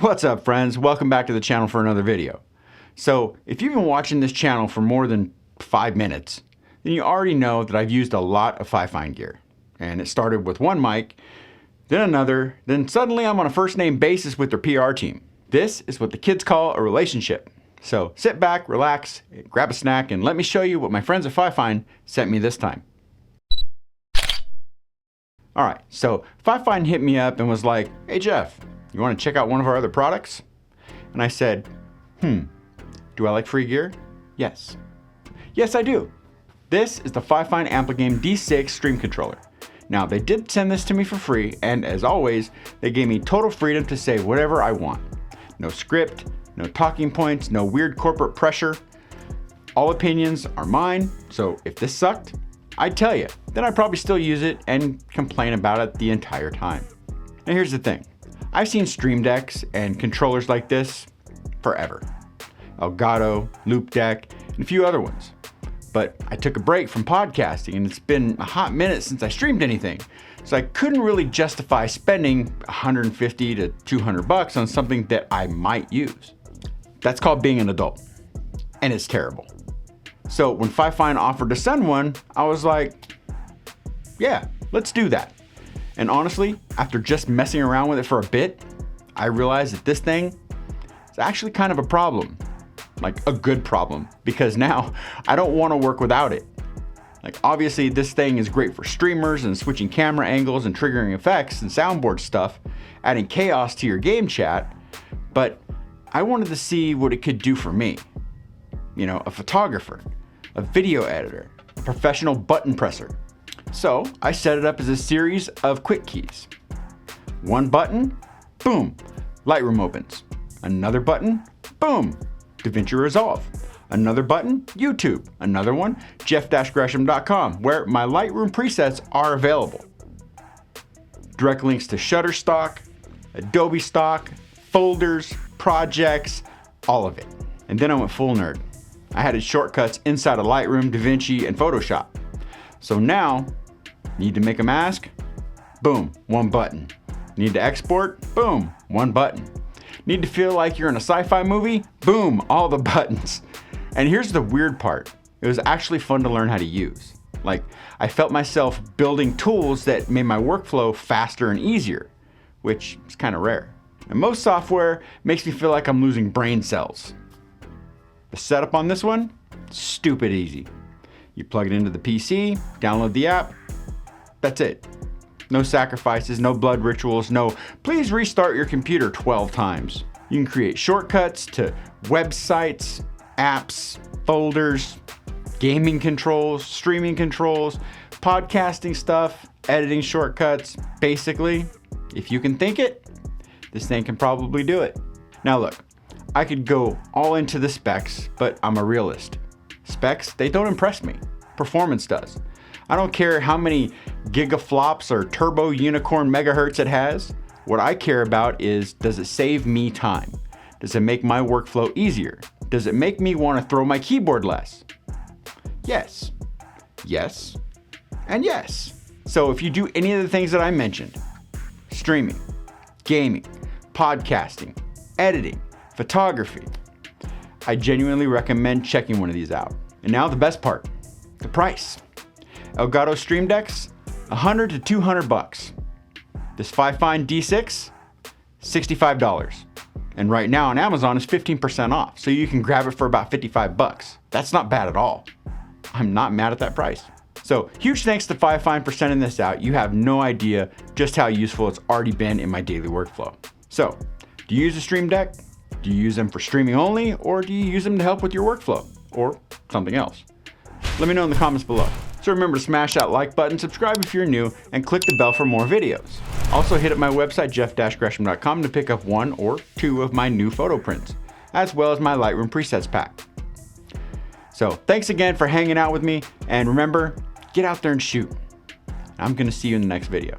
What's up, friends? Welcome back to the channel for another video. So if you've been watching this channel for more than 5 minutes, then you already know that I've used a lot of Fifine gear. And it started with one mic, then another, then suddenly I'm on a first name basis with their PR team. This is what the kids call a relationship. So sit back, relax, grab a snack, and let me show you what my friends at Fifine sent me this time. All right, so Fifine hit me up and was like, "Hey Jeff, you want to check out one of our other products?" And I said, do I like free gear? Yes. Yes, I do. This is the Fifine AmpliGame D6 Stream Controller. Now, they did send this to me for free, and as always, they gave me total freedom to say whatever I want. No script, no talking points, no weird corporate pressure. All opinions are mine, so if this sucked, I'd tell you. Then I'd probably still use it and complain about it the entire time. Now here's the thing. I've seen Stream Decks and controllers like this forever. Elgato, Loop Deck, and a few other ones. But I took a break from podcasting and it's been a hot minute since I streamed anything. So I couldn't really justify spending $150 to $200 on something that I might use. That's called being an adult. And it's terrible. So when Fifine offered to send one, I was like, yeah, let's do that. And honestly, after just messing around with it for a bit, I realized that this thing is actually kind of a problem. Like a good problem, because now I don't want to work without it. Like obviously this thing is great for streamers and switching camera angles and triggering effects and soundboard stuff, adding chaos to your game chat, but I wanted to see what it could do for me. You know, a photographer, a video editor, a professional button presser. So I set it up as a series of quick keys. One button, boom, Lightroom opens. Another button, boom, DaVinci Resolve. Another button, YouTube. Another one, jeff-gresham.com, where my Lightroom presets are available. Direct links to Shutterstock, Adobe Stock, folders, projects, all of it. And then I went full nerd. I added shortcuts inside of Lightroom, DaVinci, and Photoshop. So now, need to make a mask? Boom, one button. Need to export? Boom, one button. Need to feel like you're in a sci-fi movie? Boom, all the buttons. And here's the weird part. It was actually fun to learn how to use. Like, I felt myself building tools that made my workflow faster and easier, which is kind of rare. And most software makes me feel like I'm losing brain cells. The setup on this one, stupid easy. You plug it into the PC, download the app, that's it. No sacrifices, no blood rituals, no please restart your computer 12 times. You can create shortcuts to websites, apps, folders, gaming controls, streaming controls, podcasting stuff, editing shortcuts. Basically, if you can think it, this thing can probably do it. Now look, I could go all into the specs, but I'm a realist. Specs, they don't impress me. Performance does. I don't care how many gigaflops or turbo unicorn megahertz it has. What I care about is, does it save me time? Does it make my workflow easier? Does it make me want to throw my keyboard less? Yes, yes, and yes. So if you do any of the things that I mentioned, streaming, gaming, podcasting, editing, photography, I genuinely recommend checking one of these out. And now the best part, the price. Elgato Stream Decks, $100 to $200. This Fifine D6, $65. And right now on Amazon is 15% off, so you can grab it for about $55. That's not bad at all. I'm not mad at that price. So huge thanks to Fifine for sending this out. You have no idea just how useful it's already been in my daily workflow. So, do you use a Stream Deck? Do you use them for streaming only, or do you use them to help with your workflow, or something else? Let me know in the comments below. So remember to smash that like button, subscribe if you're new, and click the bell for more videos. Also hit up my website, jeff-gresham.com, to pick up 1 or 2 of my new photo prints, as well as my Lightroom presets pack. So thanks again for hanging out with me, and remember, get out there and shoot. I'm gonna see you in the next video.